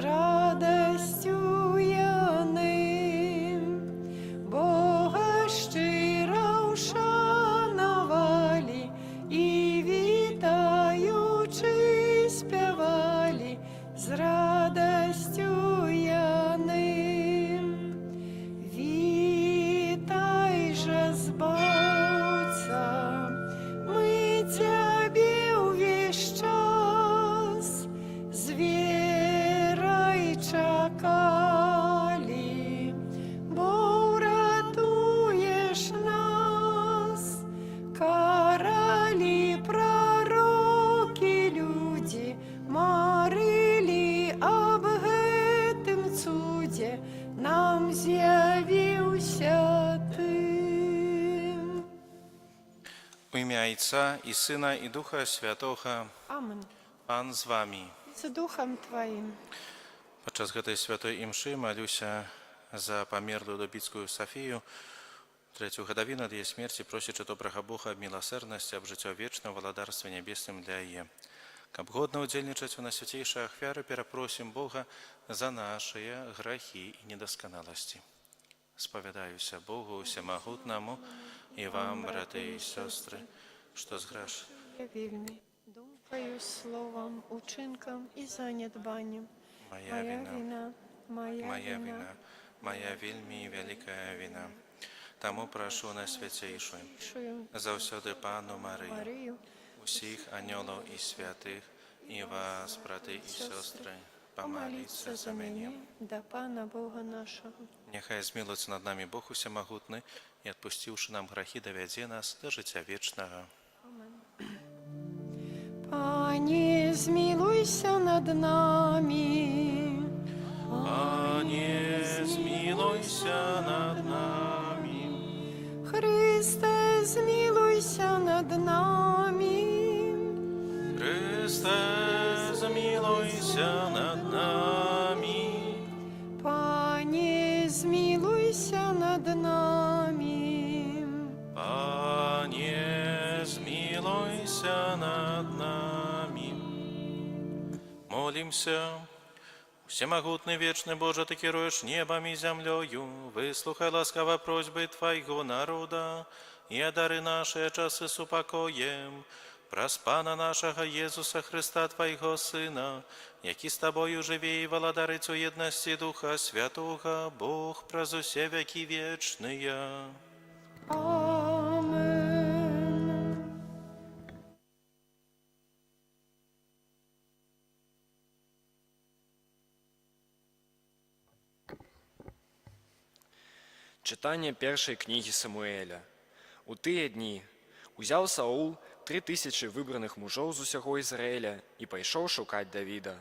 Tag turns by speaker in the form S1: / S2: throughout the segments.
S1: радостью я ним, Бога щиро вшановали і вітаючи співали, з радостью я ним. Вітай же, Збавця, ми Тебе увесь час з вірою чекали, бо врятуєш нас. Короли, пророки, люди марили об гэтым цуде, нам з'явився Ты.
S2: У ім'я Отця і Сина, і Духа Святого.
S1: Амен.
S2: Пан з вами.
S1: З Духом Твоїм.
S2: Падчас гэтай святой імшы малюся за памерлую Дубіцкую Сафію, третью гадавіну ад яе смерці, просячы добрага Бога аб міласэрнасці, аб жыццё вечным, валадарстве нябесным для яе. Каб годна ўдзельнічаць у найсвяцейшай ахвяры, перапросім Бога за нашыя грахі і недасканаласці. Спавядаюся Богу Усемагутнаму і вам, браты і сёстры, што зграш.
S1: Я вельмі думкою, словом, учинком і занядбанням.
S2: Моя віна, моя вельмі вялікая віна. Таму прашу найсвяцейшую, заўсёды Пану Марыю, усіх анёлаў і святых, і вас, браты і сёстры, памаліцца за мяне.
S1: Да Пана Бога нашого.
S2: Няхай змілуецца над намі Бог Усемагутны і, адпусціўшы нам грахі, давядзе нас да жыцця вечнага.
S1: Пане, змилуйся над нами.
S2: Пане, змілуйся над нами.
S1: Христе, змилуйся над нами.
S2: Христе, змілуйся над нами.
S1: Пане, змилуйся над нами.
S2: Пане, змілуйся над нами. Молімся. Всемогутный, вечный Боже, Ты керуешь небом и землею, выслухай ласкаво просьбы Твоего народа и одари наши часы с упокоем. Праз Пана нашего Иисуса Христа, Твоего Сына, який с Тобою живе и владарить у едности Духа Святого, Бог праз усе веки вечные.
S1: Амен.
S3: Читання першої книги Самуэля. У тыя дні узяў Саул 3000 выбраных мужоў з усяго Ізраіля і пайшоў шукаць Давіда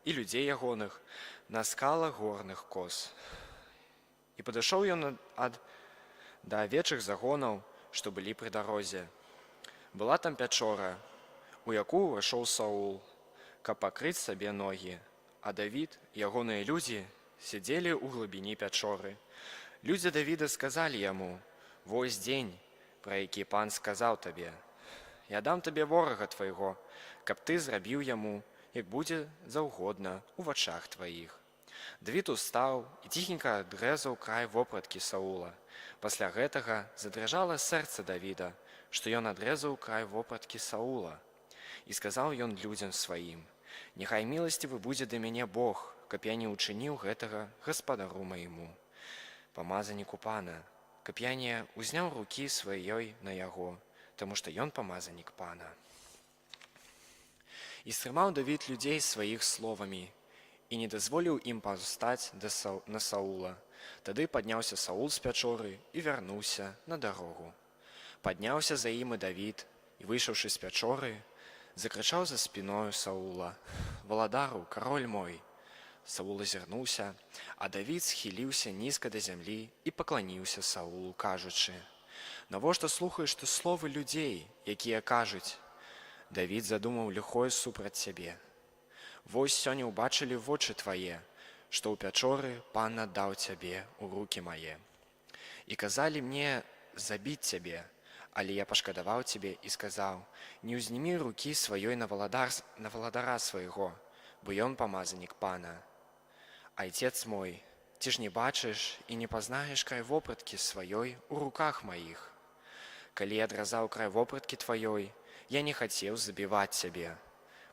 S3: і людзей ягоных на скалах горных коз. І падышоў ён да авечых загонаў, што былі пры дарозе. Была там пячора, у якую ўвайшоў Саул, каб пакрыць сабе ногі, а Давід і ягоныя людзі сядзелі ў глыбіні пячоры. Людзі Давіда сказалі яму: «Вось дзень, пра які Пан сказаў табе. Я дам табе ворага твайго, каб ты зрабіў яму, як будзе заўгодна ў вачах тваіх». Давід устаў і ціхенька адрэзаў край вопраткі Саула. Пасля гэтага задрыжала сэрца Давіда, што ён адрэзаў край вопраткі Саула. І сказаў ён людзям сваім: «Няхай міласцівы будзе да мяне Бог, каб я не ўчыніў гэтага гаспадару маяму, памазаніку Пана, каб я не ўзняў рукі сваёй на яго, таму што ён памазанік Пана». І стрымаў Давід людзей сваіх словамі і не дазволіў ім паўстаць на Саула. Тады падняўся Саул з пячоры і вярнуўся на дарогу. Падняўся за ім і Давід, і, выйшаўшы з пячоры, закрычаў за спіною Саула: «Валадару, кароль мой!» Саул азірнуўся, а Давід схіліўся нізка да зямлі і пакланіўся Саулу, кажучы: «Навошта слухаеш ты словы людзей, якія кажуць: Давід задумаў ліхое супраць цябе? Вось сёння ўбачылі вочы твае, што ў пячоры Пан аддаў цябе ў рукі мае. І казалі мне забіць цябе, але я пашкадаваў цябе і сказаў: не ўзнімі рукі сваёй на валадара свайго, бо ён памазанік Пана. Айцец мой, ці ж не бачыш і не пазнаеш край вопраткі сваёй у руках маіх? Калі я адразаў край вопраткі тваёй, я не хацеў забіваць цябе.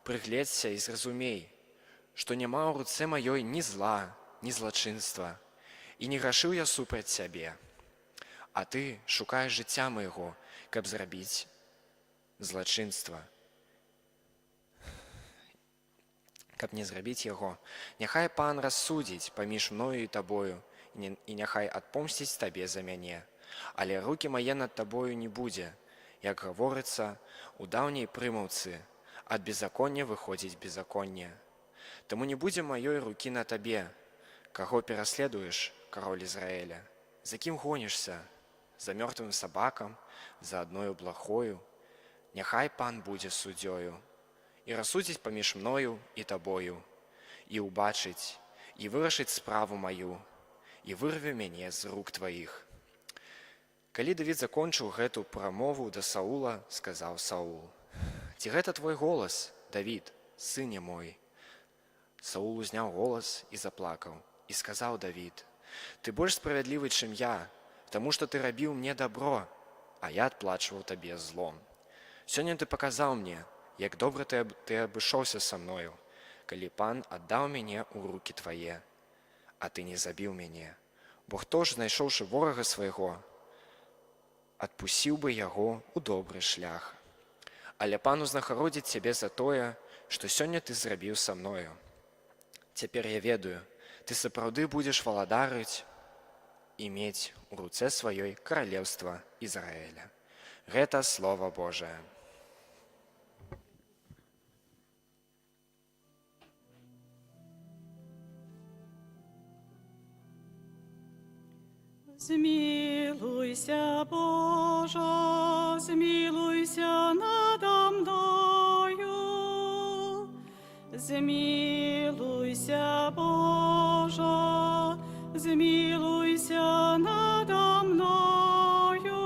S3: Прыгледзься і зразумей, што няма ў руцэ маёй ні зла, ні злачынства, і не грашыў я супраць цябе. А ты шукаеш жыцця майго, каб зрабіць злачынства. Каб не зрабіць яго, няхай пан рассудзіць паміж мною і табою, і няхай адпомсціць табе за мяне. Але рукі мае над табою не будзе, як гаворыцца у даўняй прымаўцы, ад беззаконня выходзіць беззаконне. Таму не будзе маёй рукі на табе, каго пераследуеш, кароль Ізраэля. За кім гонішся? За мёртвым сабакам, за адною блахою? Няхай пан будзе суддзёю і рассудзіць паміж мною і табою, і ўбачыць, і вырашыць справу маю, і вырве мяне з рук тваіх. Калі Давід закончыў гэту прамову да Саула, сказаў Саул: «Ці гэта твой голас, Давід, сыне мой?» Саул узняў голас і заплакаў, і сказаў Давід: «Ты больш справядлівы, чым я, таму што ты рабіў мне дабро, а я адплачваў табе злом. Сёння ты паказаў мне, як добра ты абышоўся са мною, калі пан аддаў мяне ў рукі твае, а ты не забіў мяне. Бо хто ж, знайшоўшы ворага свайго, адпусціў бы яго ў добры шлях. Але пан узнагародзіць цябе за тое, што сёння ты зрабіў са мною. Цяпер я ведаю, ты сапраўды будзеш валадарыць і мець у руцэ сваёй каралеўства Ізраэля». Гэта Слова Божае.
S4: Змилуйся, Боже, змилуйся надо мною. Змилуйся, Боже, змилуйся надо мною.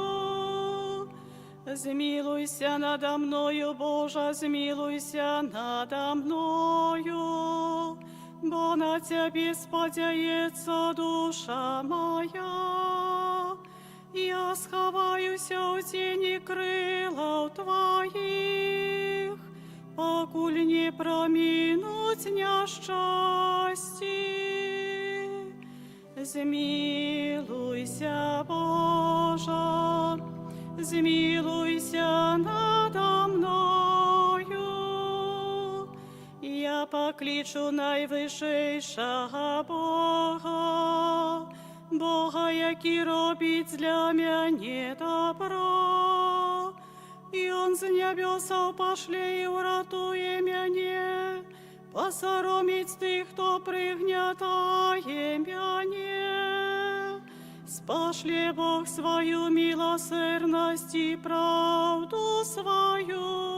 S4: Змилуйся надо мною, Боже, змилуйся надо мною. Бо на Тебе сподяется душа моя. Я сховаюся у тени крылов Твоих, покуль не проминуть несчастье. Змилуйся, Боже, змилуйся надо мною. Я покличу найвищейшого Бога, Бога, який робить для мене добро. И Он з небесов пошле и уратує мене, посоромить тих, хто пригнятає мене. Спошле Бог свою милосердность и правду свою.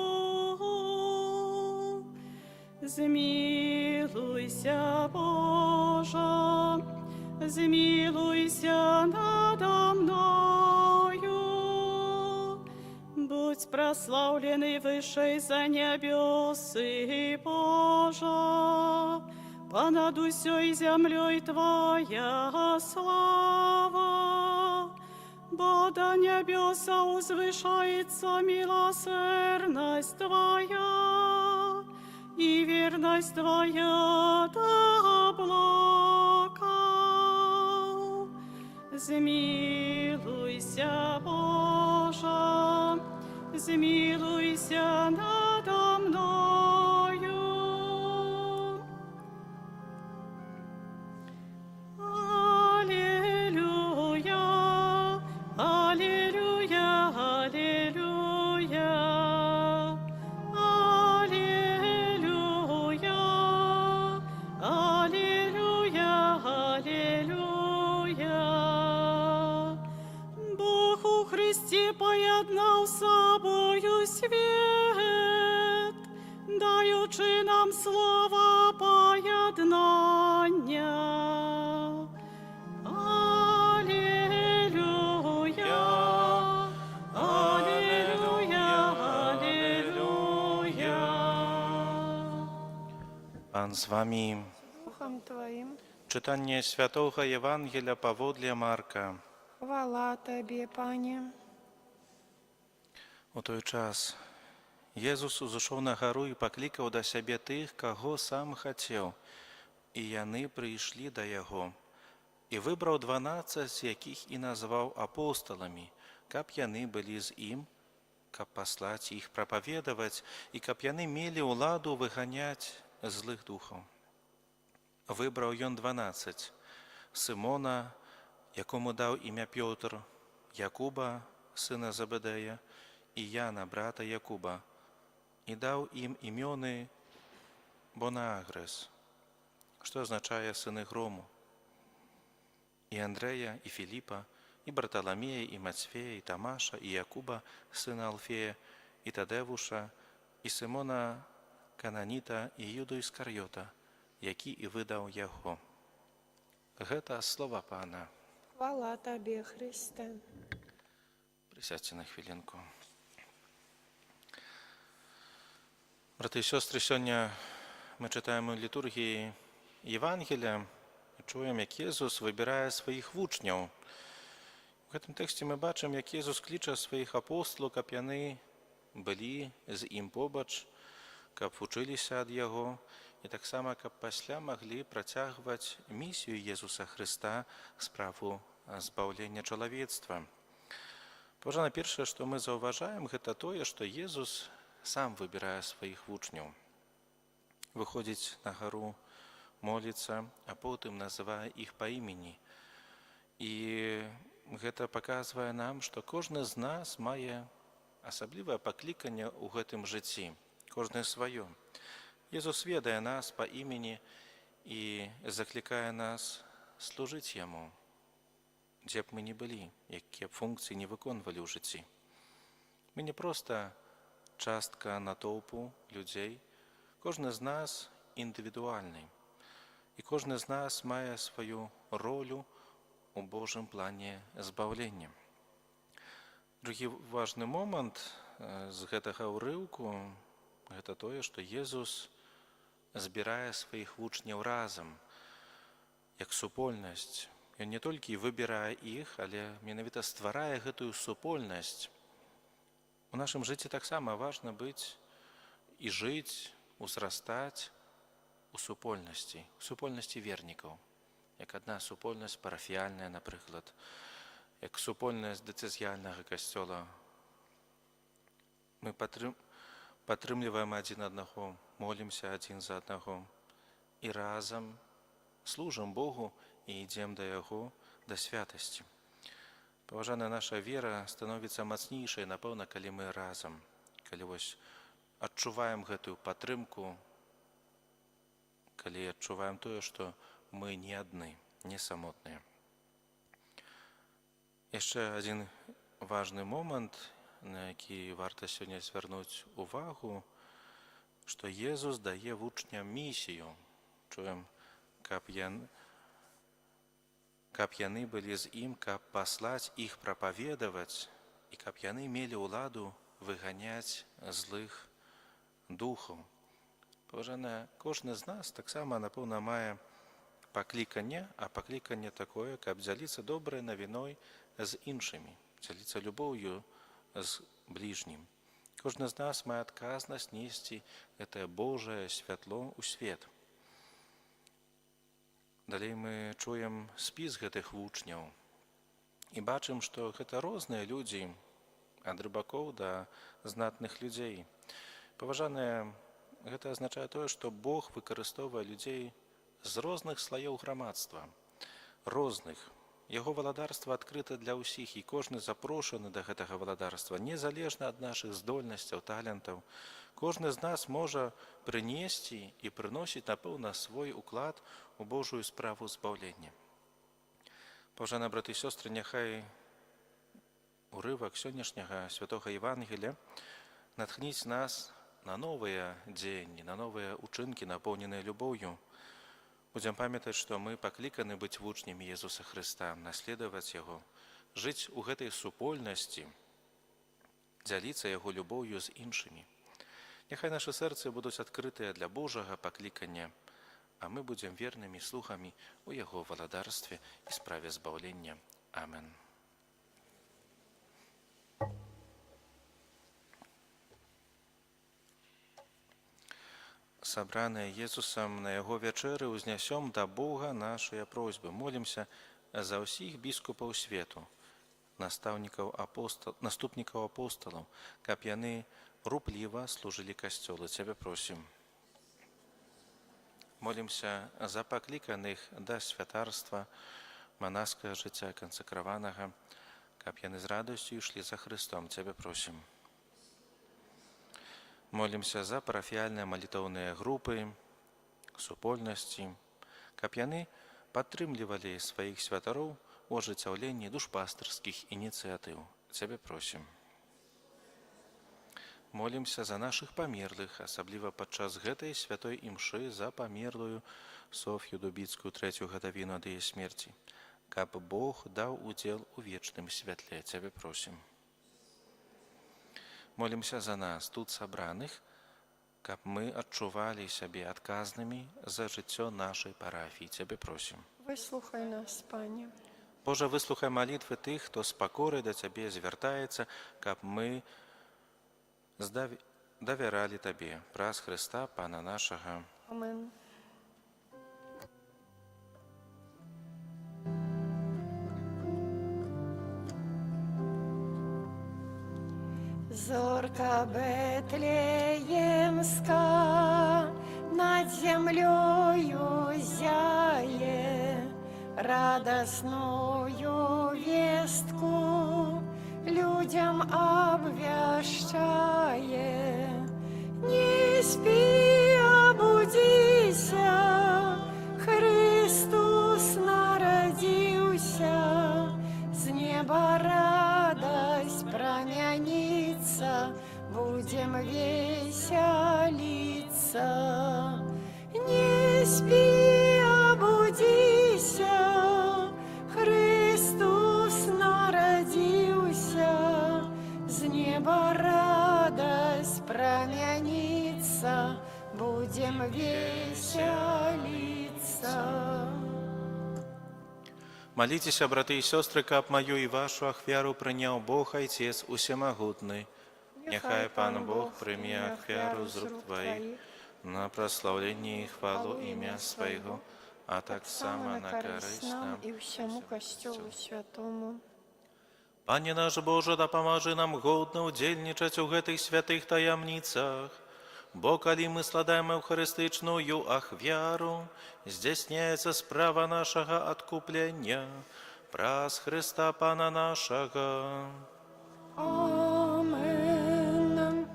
S4: Змилуйся, Боже, змилуйся надо мною. Будь прославленный высшей за небесы, Боже, понад усей землей Твоя слава. Бо до небеса возвышается милосердность Твоя, и верность Твоя до облака. Змилуйся, Боже, змилуйся надо мною. Аллилуйя, аллилуйя, аллилуйя. Христі поєднав з собою світ, даючи нам слова поєднання. Алілюя, алілюя, алілюя.
S2: Pan z wami.
S1: Духом Твоим.
S2: Читання Святого Євангелія паводле Марка.
S1: Хвала Тобі, Пане.
S2: У той час Єсус узышоў на гару і паклікаў да сябе тых, каго сам хацеў, і яны прыйшлі да яго. І выбраў 12, якіх і назваў апосталамі, каб яны былі з ім, каб паслаць іх прапаведаваць, і каб яны мелі ўладу выганяць злых духаў. Выбраў ён 12: Сымона, якому даў імя Пётр, Якуба, сына Забедея, і Яна, брата Якуба, і даў ім імёны Бонаагрес, што азначае сыны грому, і Андрэя, і Філіпа, і Барталамея, і Мацфея, і Тамаша, і Якуба, сына Алфея, і Тадевуша, і Симона Кананіта, і Юду Іскар'йота, які і выдаў яго. Гэта слова Пана.
S1: Хвала Тобі, Христе.
S2: Присядьте на хвилинку. Браты і сёстры, сёння мы чытаем у літургіі Євангелія і чуем, як Єсус выбірае сваіх вучняў. У гэтым тэксце мы бачым, як Єсус кліча сваіх апосталаў, каб яны былі з ім побач, каб вучыліся ад яго, і таксама, каб пасля маглі працягваць місію Єсуса Христа, справу збаўлення чалавецтва. Паважана, першае, што мы заўважаем, гэта тое, што Єсус сам выбірае сваіх вучняў. Выходзіць на гару, моліцца, а потым называе іх па імені. І гэта паказвае нам, што кожны з нас мае асаблівае пакліканне ў гэтым жыцці, кожны сваё. Єсус ведае нас па імені і заклікае нас служыць Яму, дзе б мы не былі, якія б функцыі не выконвалі ў жыцці. Мы не проста частка натоўпу людзей, кожны з нас індывідуальны, і кожны з нас мае сваю ролю у Божым плане збаўлення. Другі важны момант з гэтага ўрыўку – гэта тое, што Єсус збірае сваіх вучняў разам, як супольнасць. Ён не толькі выбірае іх, але менавіта стварае гэтую супольнасць. У нашым жыцці таксама важна быць і жыць, узрастаць у супольнасці вернікаў. Як адна супольнасць парафіяльная, напрыклад, як супольнасць дыцэзіяльнага касцёла. Мы падтрымліваем адзін аднаго, молімся адзін за аднаго і разам служым Богу і ідзем да Яго, да святасці. Паважаная, наша вера становіцца мацнейшай, напэўна, калі мы разам, калі адчуваем гэтую падтрымку, калі адчуваем тое, што мы не адны, не самотныя. Яшчэ адзін важны момант, на які варта сёння звярнуць увагу, што Єсус дае вучням місію. Чуем, каб яны былі з ім, каб паслаць іх прапаведаваць, і каб яны мелі ўладу выганяць злых духаў. Паважана, кожны з нас таксама, напэўна, мае пакліканне, а пакліканне такое, каб дзяліцца добрай навіной з іншымі, дзяліцца любоўю з бліжнім. Кожны з нас мае адказнасць несці гэтае Божае святло ў свет. Далей мы чуем спіс гэтых вучняў і бачым, што гэта розныя людзі, ад рыбакоў да знатных людзей. Паважаныя, гэта азначае тое, што Бог выкарыстоўвае людзей з розных слаёў грамадства, розных. Яго валадарства адкрыта для ўсіх, і кожны запрошаны да гэтага валадарства, незалежна ад нашых здольнасцяў, талентаў. Кожны з нас можа прынесці і прыносіць, напэўна, свой уклад у Божую справу збаўлення. Паважаныя браты і сёстры, няхай урывак сённяшняга святога Євангелія натхніць нас на новыя дзеянні, на новыя ўчынкі, напоўненыя любоўю. Будзем памятаць, што мы пакліканы быць вучнямі Єсуса Христа, наследаваць Яго, жыць у гэтай супольнасці, дзяліцца Яго любоўю з іншымі. Няхай нашы сэрцы будуць адкрытыя для Божага паклікання, а мы будзем вернымі слухамі у яго валадарстве і справе збаўлення. Амен. Сабраныя Езусам на яго вячэры ўзнясём да Бога нашыя просьбы. Молімся за ўсіх біскупаў свету, наступнікаў апосталаў, каб яны рупліва служылі касцёлу. Цябе просім. Молімся за пакліканых да святарства, манаскага жыцця кансакраванага, каб яны з радасцю ішлі за Христом. Цябе просім. Молімся за парафіяльныя малітоўныя групы, супольнасці, каб яны падтрымлівалі сваіх святароў у ажыццяўленні душпастырскіх ініцыятыў. Цябе просім. Молімся за нашых памерлых, асабліва падчас гэтай святой імшы за памерлую Соф'ю Дубіцкую 3-ю гадавіну ад яе смерці, каб Бог даў удзел у вечным святле. Цябе просім. Молімся за нас, тут сабраных, каб мы адчувалі сябе адказнымі за жыццё нашай парафіі. Цябе просім.
S1: Выслухай нас, Пане.
S2: Божа, выслухай малітвы тых, хто з пакорай да Цябе звяртаецца, каб мы давяралі Табе праз Хрыста, Пана нашага.
S1: Амен. Зорка Бетлеемска над землею зяе, радостную вестку людям обвящае. Не спи, обудися, Христос народился, с неба радость промянится, будем веселиться. Не спи, обудися, Христос народился, с неба радость промянится, будем веселиться.
S2: Маліцеся, браты і сёстры, каб маю і вашу ахвяру прыняў Бог Айцец усемагутны. Няхай Пан Бог прыме ахвяру з рук Тваіх на праслаўленне і хвалу імя Свайго, а таксама на карысць нам
S1: і ўсяму касцёлу святому.
S2: Пане наш Божа, дапамажы нам годна ўдзельнічаць у гэтых святых таямніцах, бо калі мы складаем эўхарыстычную ахвяру, здзяйсняецца справа нашага адкуплення праз Хрыста Пана нашага.
S1: Амен.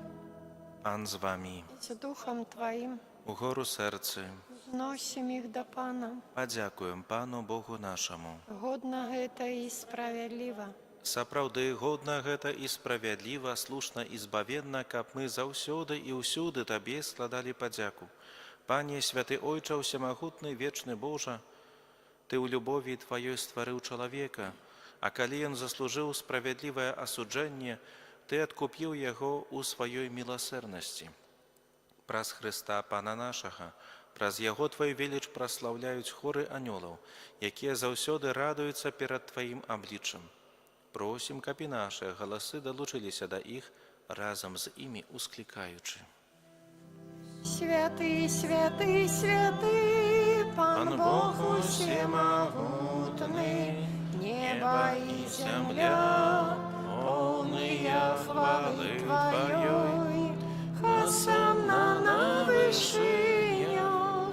S2: Пан з вамі.
S1: З духом Твоим
S2: У гору сэрцы
S1: зносім іх да Пана.
S2: падзякуем Пану Богу нашаму.
S1: Годна гэта і справядліва.
S2: Сапраўды годна гэта і справядліва, слушна і збавенна, каб мы заўсёды і ўсюды Табе складалі падзяку. Пане, святы Ойча, усемагутны, вечны Божа, Ты ў любові Тваёй стварыў чалавека, а калі ён заслужыў справядлівае асуджэнне, Ты адкупіў яго ў сваёй міласэрнасці. Праз Хрыста Пана нашага, праз яго Твою веліч праслаўляюць хоры анёлаў, якія заўсёды радуюцца перад Тваім абліччам. Просім, каб і нашыя галасы далучыліся да іх, разам з імі усклікаючы.
S1: Святы, святы, святы, Пан Бог усемагутны, неба і зямля, полныя хвалы Тваёй. Хосанна на вышынях,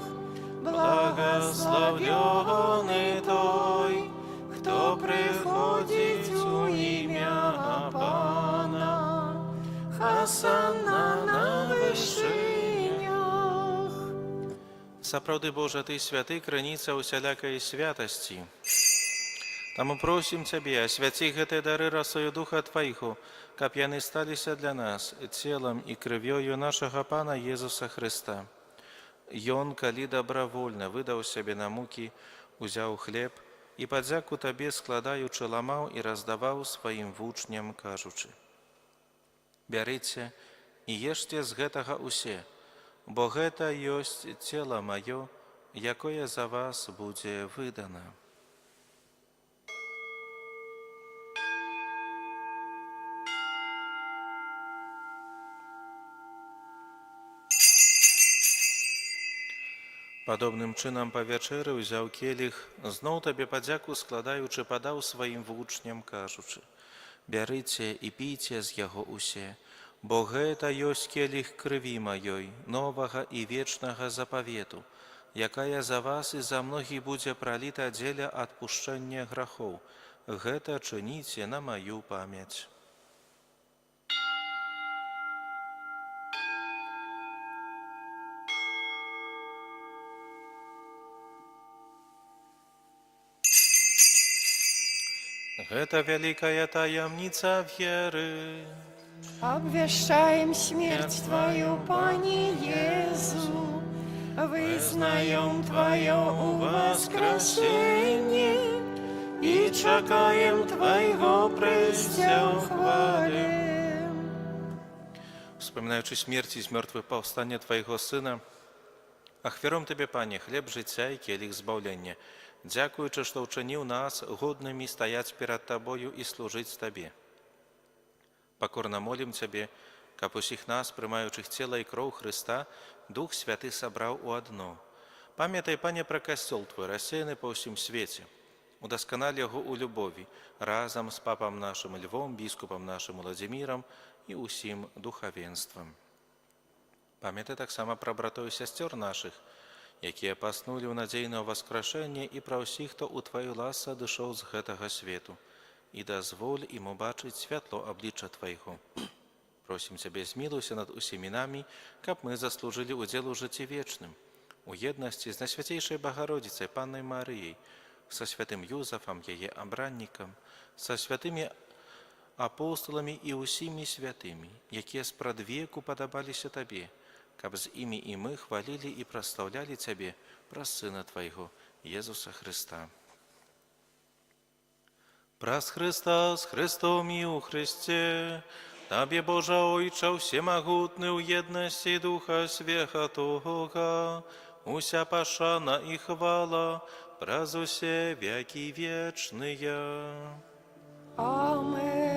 S1: благословённый той, хто приходить у ім'я Пана. Хосанна на вышынях.
S2: Сапраўды, Божа, Ты святы, крыніца усялякай святасці. Таму просім Цябе, асвяці гэтыя дары расою Духа Твайго, каб яны сталіся для нас целам і крывёю нашага Пана Езуса Хрыста. Ён, калі добравольна выдаў сябе на мукі, узяў хлеб і падзяку Табе складаючы ламаў і раздаваў сваім вучням, кажучы: «Бярыце і ешце з гэтага усе, бо гэта ёсць цела маё, якое за вас будзе выдана. Падобным чынам па вячэры ўзяў келіх, зноў табе падзяку складаючы, падаў сваім вучням, кажучы: «Бярыце і пійце з яго усе, бо гэта ёсць келіх крыві маёй, новага і вечнага запавету, якая за вас і за многіх будзе праліта дзеля адпушчэння грахоў. Гэта чыніце на маю памяць». Гэта вялікая таямніца веры.
S1: Обвещаем смерть Твою, Пане Иису, вызнаем Твое воскресение и чекаем Твоего прыйсця ў хвале.
S2: Вспоминаючи смерти из мертвых повстания Твоего Сына, ахвяром Тебе, Пане, хлеб життя и келих збавлення, дзякуючы, што ўчыніў нас годнымі стаяць перад Табою і служыць Табе. Покорно молім Цябе, каб усіх нас, прымаючых цела і кроў Христа, Дух Святы сабраў у адно. Памятай, Пане, пра касцёл Твой, рассеяны па ўсім свеце. Удасканал яго ў любові, разам з папам нашым Львом, біскупам нашым Владзімірам і ўсім духавенствам. Памятай таксама пра братоў і сясцёр нашых, якія паснулі ў надзеі на воскрешэнне, і пра ўсіх, хто ў Тваю ласку адышоў з гэтага свету, і дазволь ім убачыць святло аблічча Твайго. Просім Цябе, змілуйся над усімі намі, каб мы заслужылі удзел у жыцці вечным, у еднасці з Найсвяцейшай Багародзіцай Паннай Марыяй, са святым Юзафам, яе абраннікам, са святымі апосталамі і ўсімі святымі, якія спрадвеку падабаліся Табе, каб з імі і мы хвалілі і праслаўлялі Цябе праз Сына Твайго, Езуса Христа. Праз Христа, з Христом і у Христе, Табе, Божа Ойча, всемагутны ў єднасті Духа Святого, уся пашана і хвала праз усе веки вечныя.
S1: Амен.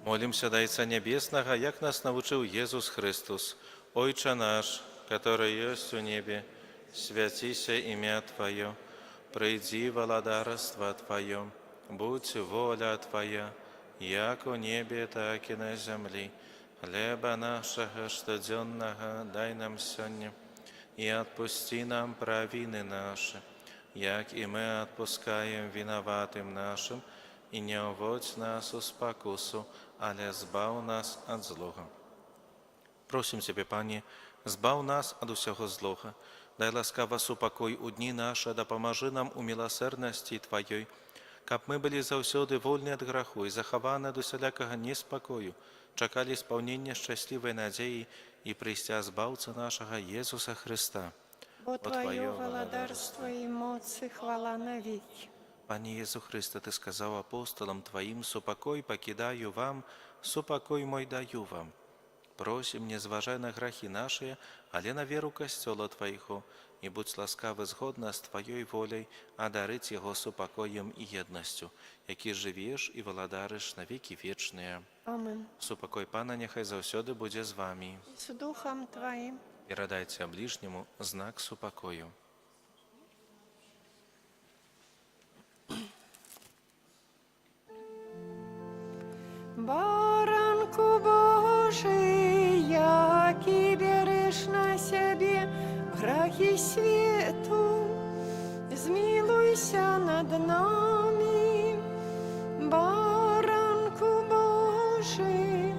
S2: Молимся до Отца Небесного, як нас научил Иисус Христос. Ойче наш, который есть у небе, святися имя Твое, приди владарство Твое, будь воля Твоя, як у небе, так и на земле. Хлеба нашего штоденного дай нам сегодня, и отпусти нам провины наши, як и мы отпускаем виноватым нашим, и не уводь нас у спокусу, але збав нас от злого. Просим Тебе, Пане, збав нас от усього злого, дай ласкаво супокой у дні наші, да поможи нам у милосердності Твоей, каб мы были заўсёды вольны от граху и захаваны от усялякага неспокою, чакали исполнения счастливой надеи и прийстя збавца нашего Иисуса Христа.
S1: Бо Твое владарство и моц и хвала навеки.
S2: Пане Иисус Христе, Ты сказал апостолам Твоим: «Супокой покидаю вам, супокой мой даю вам». Просим, не зважай на грахи наши, але на веру костела Твоего, и будь ласкавы згодно с Твоей волей одарить его супокоем и едностью, які живешь и владариш на веки вечные.
S1: Амен.
S2: Супокой Пана нехай заўсёды будзе з вами.
S1: С Духом Твоим.
S2: Передайте ближнему знак супокою.
S1: Баранку Божий, який береш на себе грахи свету, змилуйся над нами. Баранку Божий,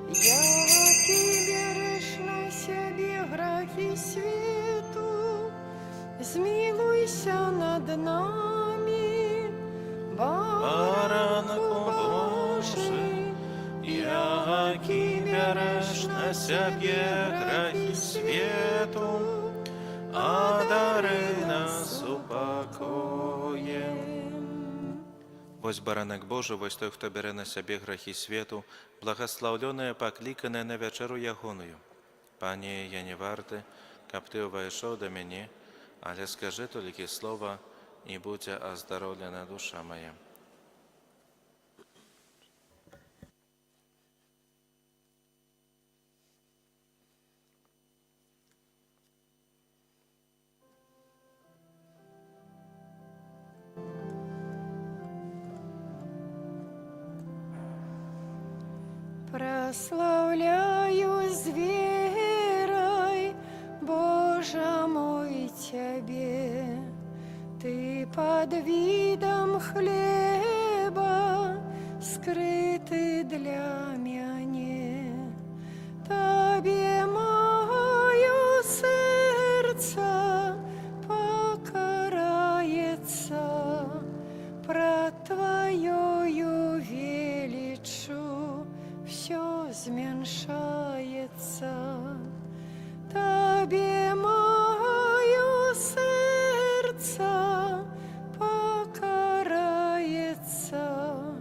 S1: який береш на себе грахи свету, змилуйся над нами.
S2: Баранку Божий, який береш на себе грехи свету, одари нас упокоем. Вось баранак Божий, вось той, хто бере на себе грехи свету, благословленное, покликанное на вечеру ягоную. Пане, я не варты, каб ты увайшоў да мяне, але скажы толькі слова, і будзе аздароўлена душа моя.
S1: Прославляю с верой, Боже мой, Тебе. Ты под видом хлеба скрытый для мяне. Тебе мое сердце покарается, пред Твоею величу все зменшается. Тебе мое сердце покарается,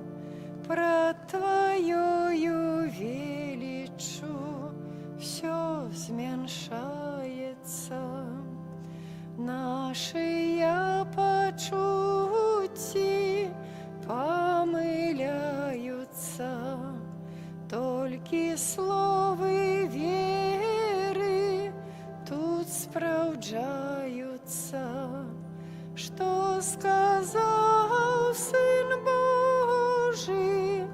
S1: пред Твоею величу все зменшается. Наши почуті помиляются, только словы веры тут справджаются. Что сказал Сын Божий,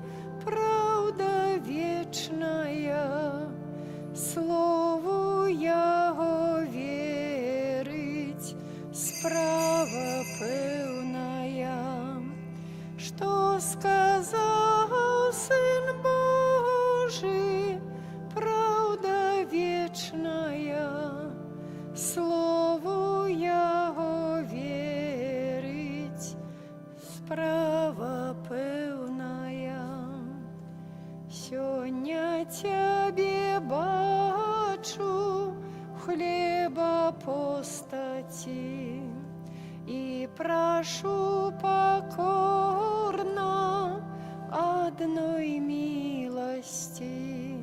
S1: правда вечная, слову Его верить, справа певная. Что сказал Сын Божий, правда вечная, слову Его верить, справа певная. Сьогодні Тебе бачу хлеба постаті, и прошу покорно одной милости,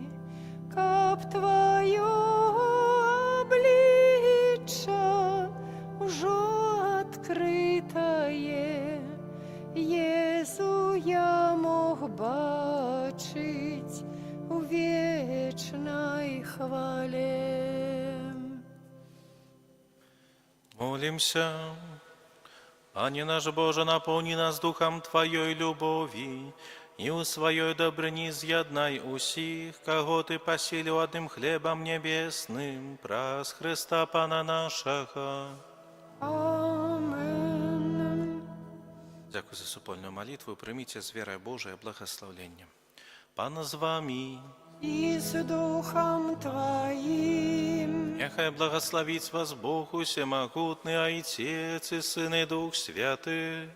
S1: каб Твое обличье уже открытое, Єзу я мог бачить у вечной хвале.
S2: Молимся. Ане наш Боже, наполни нас духом Твоей любови, и у Своей добрыни з'єднай усіх, кого Ты поселил одним хлебом небесным, праз Христа Пана нашего.
S1: Амен.
S2: Дякую за супольную молитву. Примите с верой Божие благословение. Пан з вами.
S1: И с Духом Твоим.
S2: Нехай благословить вас Бог Всемогутный, Отец и Сын и Дух Святый.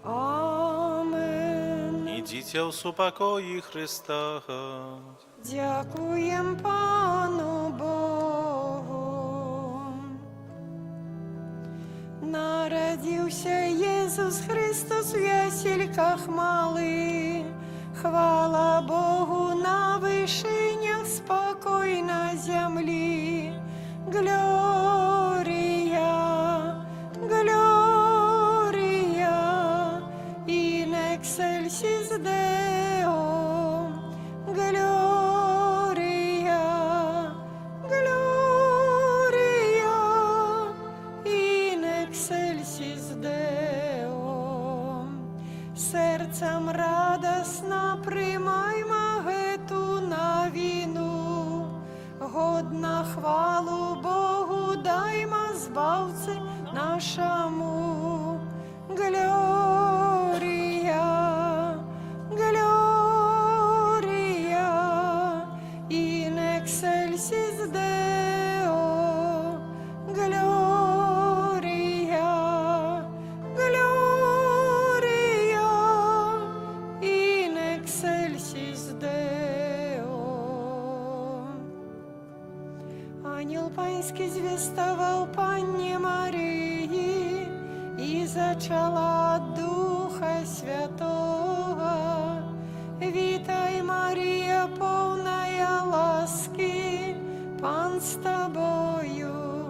S1: Амен.
S2: Идите в супокої Христа.
S1: Дякуєм Пану Богу. Народився Ісус Христос в ясельках малих. Хвала Богу на вишинях, спокой на землі. Глорія, глорія, in excelsis Deo. Глорія, глорія, in excelsis Deo. Серцем радосно приймаймо гету новину, годна хвалу Богу даймо збавці нашому. Глорія, глорія, in excelsis Deo. Глорія, глорія, in excelsis Deo. Ангел Панський звістував Панні Марії, і зачала от Духа Святого. Вітай, Марія, повная ласки, Пан з тобою,